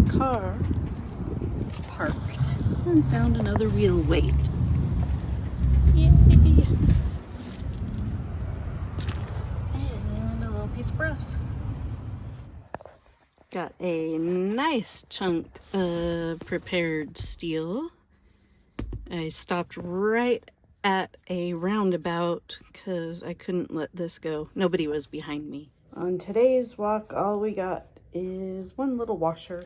car parked and found another wheel weight. Yay! And a little piece of brass. Got a nice chunk of prepared steel. I stopped right at a roundabout because I couldn't let this go. Nobody was behind me. On today's walk, all we got is one little washer.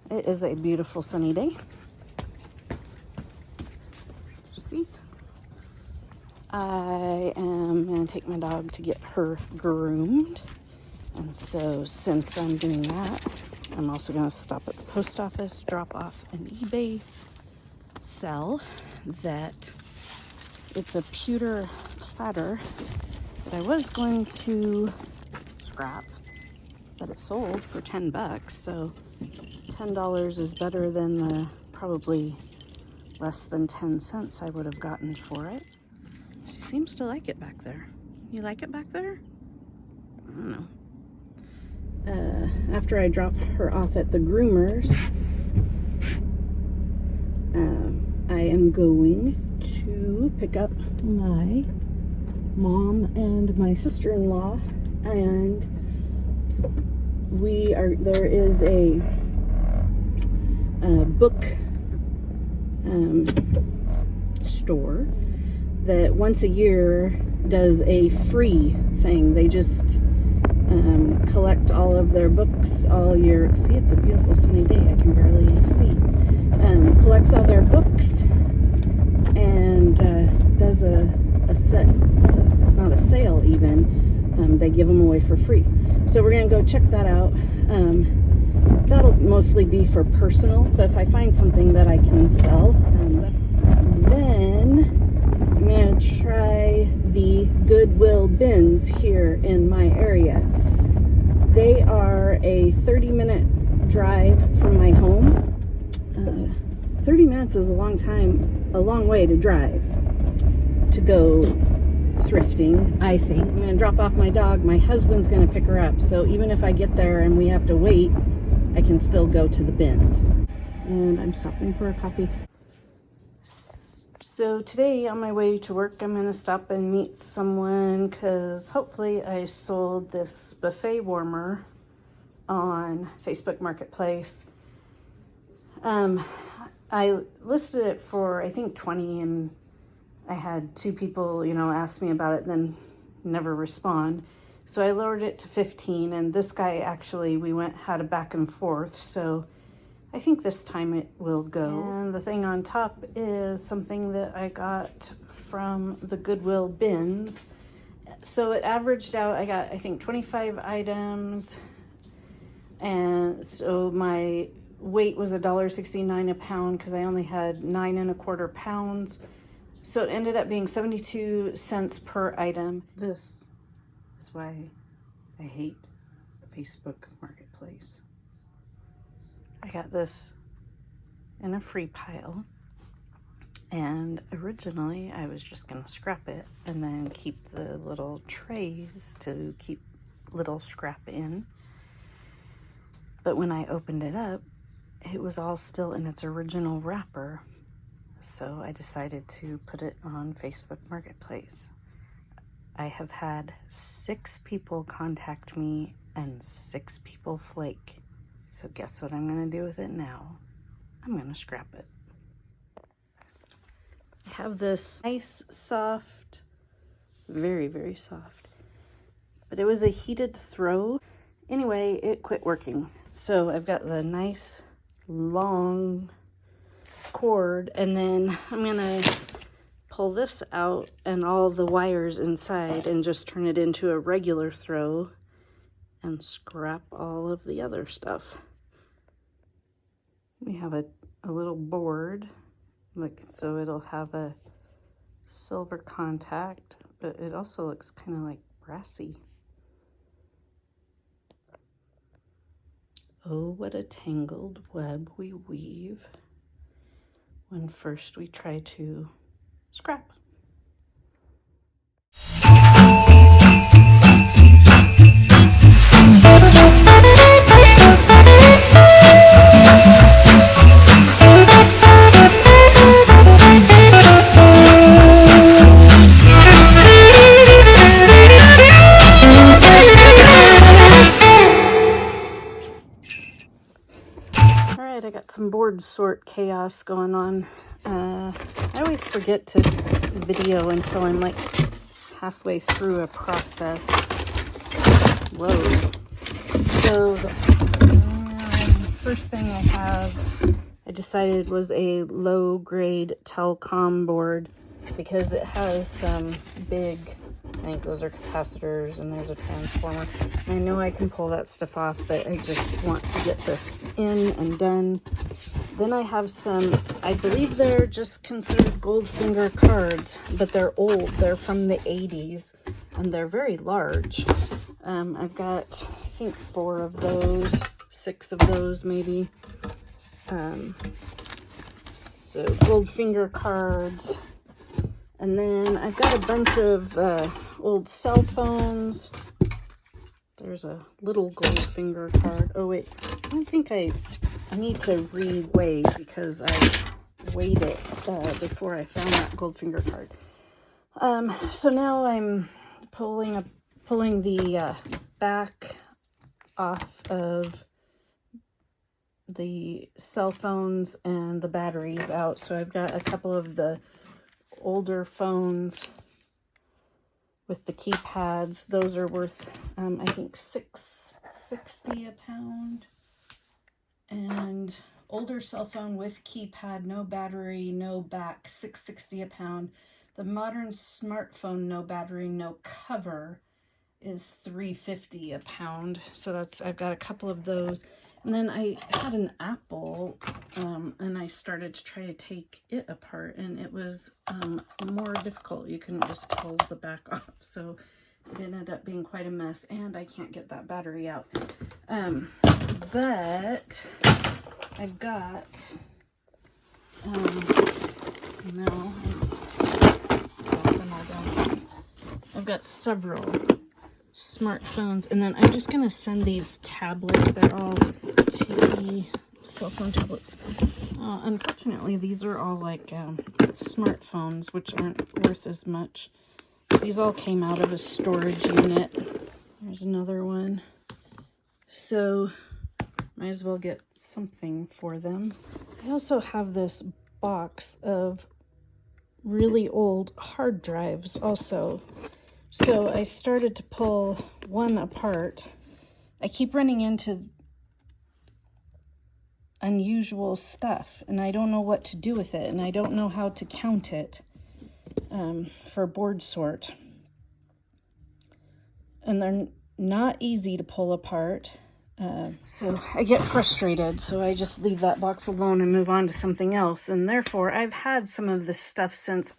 It is a beautiful sunny day. See? I am going to take my dog to get her groomed. And so since I'm doing that, I'm also going to stop at the post office, drop off an eBay sell that it's a pewter platter that I was going to scrap, but it sold for 10 bucks. So $10 is better than the probably less than 10 cents I would have gotten for it. She seems to like it back there. You like it back there? I don't know. After I drop her off at the groomers, I am going to pick up my mom and my sister-in-law, and there is a book store that once a year does a free thing. They just collect all of their books all year. See, it's a beautiful sunny day. I can barely see. Collects all their books and does a set, not a sale even. They give them away for free. So we're gonna go check that out. That'll mostly be for personal, but if I find something that I can sell, then I'm gonna try the Goodwill bins here in my area. They are a 30-minute drive from my home. 30 minutes is a long way to drive to go thrifting, I think. I'm gonna drop off my dog. My husband's gonna pick her up. So even if I get there and we have to wait, I can still go to the bins. And I'm stopping for a coffee. So today on my way to work, I'm gonna stop and meet someone because hopefully I sold this buffet warmer on Facebook Marketplace. I listed it for, I think, 20, and I had 2 people, ask me about it, then never respond. So I lowered it to 15, and this guy actually, had a back and forth, so I think this time it will go. And the thing on top is something that I got from the Goodwill bins. So it averaged out, I got, I think, 25 items, and so my weight was $1.69 a pound because I only had 9 1/4 pounds. So it ended up being 72 cents per item. This is why I hate Facebook Marketplace. I got this in a free pile, and originally I was just gonna scrap it and then keep the little trays to keep little scrap in. But when I opened it up, it was all still in its original wrapper. So I decided to put it on Facebook Marketplace. I have had 6 people contact me and 6 people flake. So guess what I'm gonna do with it now? I'm gonna scrap it. I have this nice, soft, very, very soft, but it was a heated throw. Anyway, it quit working. So I've got the nice, long cord, and then I'm gonna pull this out and all the wires inside and just turn it into a regular throw and scrap all of the other stuff. We have a little board, so it'll have a silver contact, but it also looks kind of like brassy. Oh, what a tangled web we weave when first we try to scrap. Alright, I got some board sort chaos going on. I always forget to video until I'm like halfway through a process. Whoa. So the first thing I decided was a low grade telecom board because it has some big, I think those are capacitors and there's a transformer. I know I can pull that stuff off, but I just want to get this in and done. Then I have some, I believe they're just considered Goldfinger cards, but they're old. They're from the 80s and they're very large. I've got, I think 4 of those, 6 of those maybe. So Goldfinger cards. And then I've got a bunch of old cell phones. There's a little Goldfinger card. Oh wait, I don't think I need to re-weigh because I weighed it before I found that Goldfinger card. So now I'm pulling the back off of the cell phones and the batteries out. So I've got a couple of the older phones with the keypads. Those are worth I think $6.60 a pound. And older cell phone with keypad, no battery, no back, $6.60 a pound. The modern smartphone, no battery, no cover, is $3.50 a pound. So that's, I've got a couple of those. And then I had an Apple, and I started to try to take it apart, and it was more difficult. You couldn't just pull the back off, so it ended up being quite a mess, and I can't get that battery out. But I've got, no, I've got several smartphones, and then I'm just gonna send these tablets. They're all cheapy cell phone tablets. Unfortunately, these are all like smartphones, which aren't worth as much. These all came out of a storage unit. There's another one. So might as well get something for them. I also have this box of really old hard drives also. So I started to pull one apart. I keep running into unusual stuff, and I don't know what to do with it, and I don't know how to count it for board sort. And they're not easy to pull apart. So I get frustrated, so I just leave that box alone and move on to something else. And therefore, I've had some of this stuff since,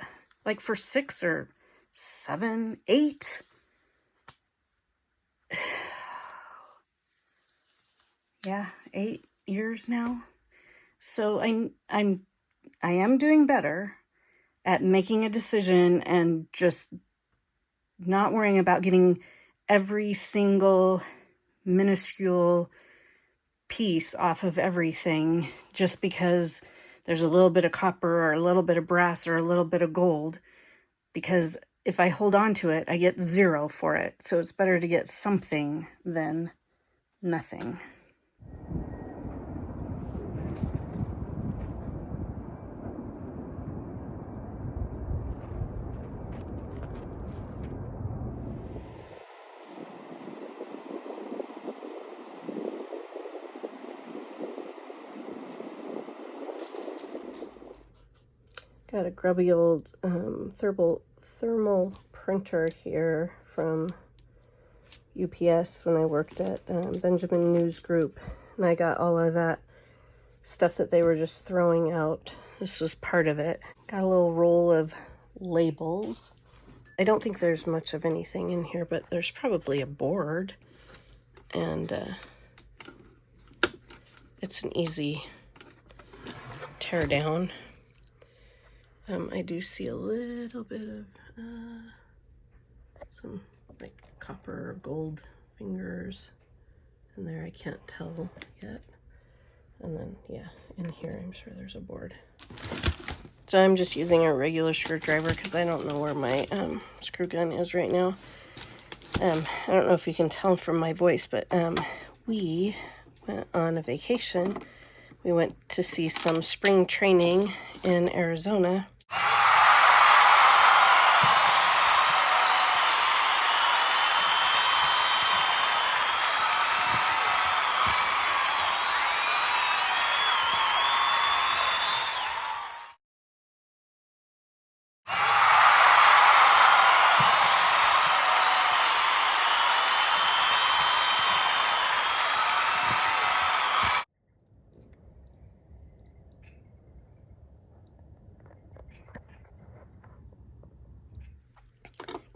like, for 6 or 7, 8. Yeah, 8 years now. So I am doing better at making a decision and just not worrying about getting every single minuscule piece off of everything just because there's a little bit of copper or a little bit of brass or a little bit of gold, because if I hold on to it, I get 0 for it. So it's better to get something than nothing. Got a grubby old thermal printer here from UPS when I worked at Benjamin News Group, and I got all of that stuff that they were just throwing out. This was part of it. Got a little roll of labels. I don't think there's much of anything in here, but there's probably a board, and it's an easy tear down. I do see a little bit of some like copper or gold fingers in there. I can't tell yet. And then, yeah, in here I'm sure there's a board. So I'm just using a regular screwdriver because I don't know where my screw gun is right now. I don't know if you can tell from my voice, but we went on a vacation We went to see some spring training in Arizona.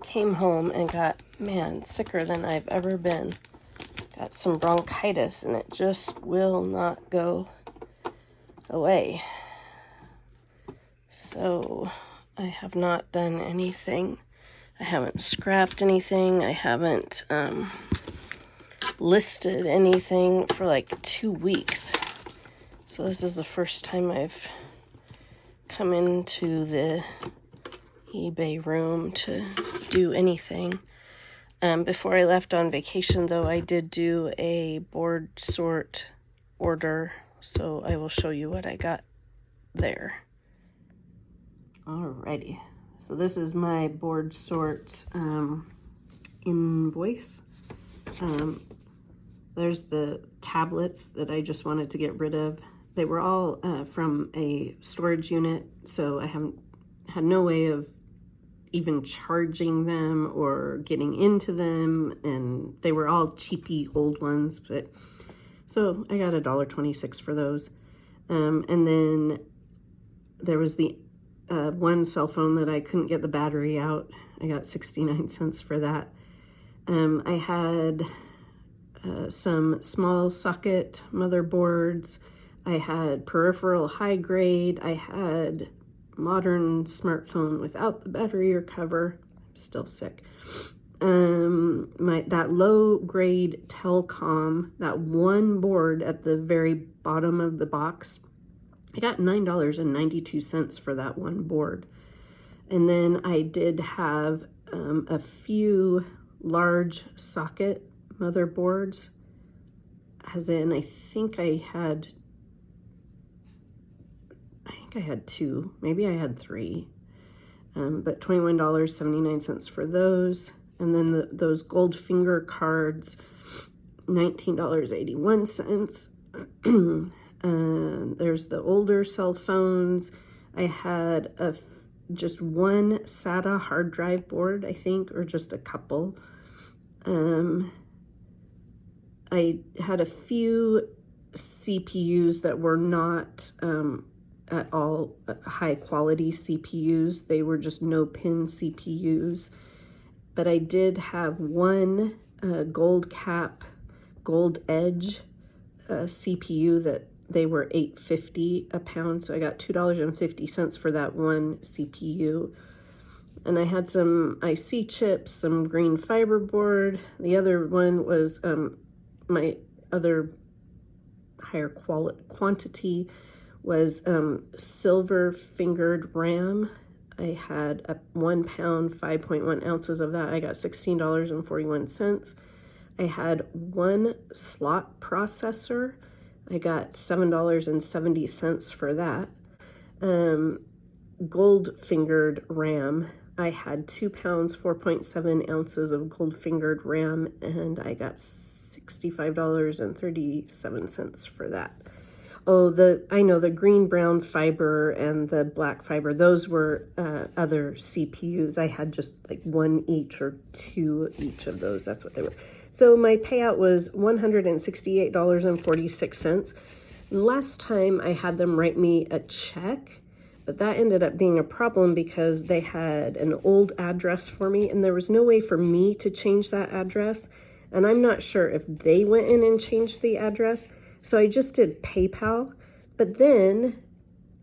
Came home and got, man, sicker than I've ever been. Got some bronchitis and it just will not go away. So I have not done anything. I haven't scrapped anything. I haven't listed anything for like 2 weeks. So this is the first time I've come into the eBay room to do anything. Before I left on vacation, though, I did do a Boardsort order, so I will show you what I got there. Alrighty, so this is my Boardsort invoice. There's the tablets that I just wanted to get rid of. They were all from a storage unit, so I haven't had no way of even charging them or getting into them, and they were all cheapy old ones, but so I got $1.26 for those. And then there was the one cell phone that I couldn't get the battery out. I got 69 cents for that. I had some small socket motherboards. I had peripheral high grade. I had modern smartphone without the battery or cover. I'm still sick. That low grade Telcom, that one board at the very bottom of the box, I got $9.92 for that one board. And then I did have a few large socket motherboards, as in I think I had 2, maybe I had 3, but $21.79 for those. And then those gold finger cards, $19.81. There's the older cell phones. I had just one SATA hard drive board, I think, or just a couple. I had a few CPUs that were not at all high quality CPUs. They were just no pin CPUs. But I did have one gold cap, gold edge CPU that they were $8.50 a pound. So I got $2.50 for that one CPU. And I had some IC chips, some green fiber board. The other one was my other higher quantity was silver fingered RAM. I had a 1 pound, 5.1 ounces of that. I got $16.41. I had one slot processor. I got $7.70 for that. Gold fingered RAM. I had 2 pounds, 4.7 ounces of gold fingered RAM, and I got $65.37 for that. Oh, I know the green brown fiber and the black fiber, those were other CPUs. I had just like 1 each or 2 each of those. That's what they were. So my payout was $168.46. Last time I had them write me a check, but that ended up being a problem because they had an old address for me and there was no way for me to change that address. And I'm not sure if they went in and changed the address. So I just did PayPal, but then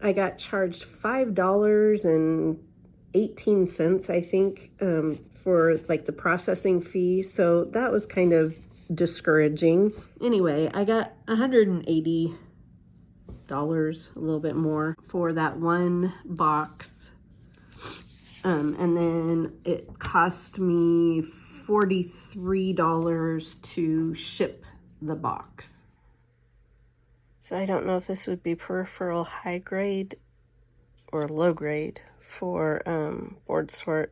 I got charged $5.18, I think, for like the processing fee. So that was kind of discouraging. Anyway, I got $180, a little bit more for that one box. And then it cost me $43 to ship the box. So I don't know if this would be peripheral high grade or low grade for Boardsort.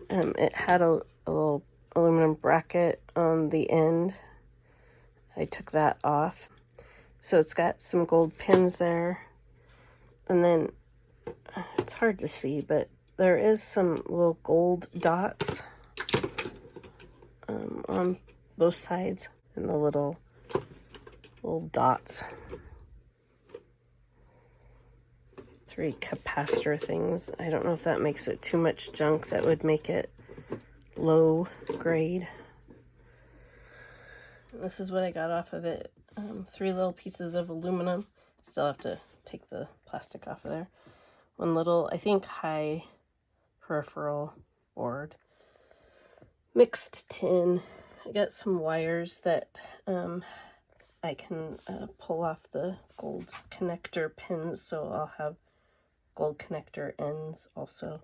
It had a little aluminum bracket on the end. I took that off. So it's got some gold pins there. And then, it's hard to see, but there is some little gold dots on both sides, and the little dots. 3 capacitor things. I don't know if that makes it too much junk. That would make it low grade. And this is what I got off of it. 3 little pieces of aluminum. Still have to take the plastic off of there. 1 little, I think, high peripheral board. Mixed tin. I got some wires that I can pull off the gold connector pins, so I'll have gold connector ends also.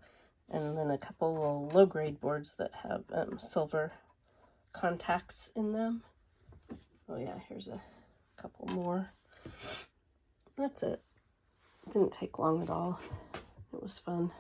And then a couple little low-grade boards that have silver contacts in them. Oh yeah, here's a couple more. That's it. It didn't take long at all. It was fun.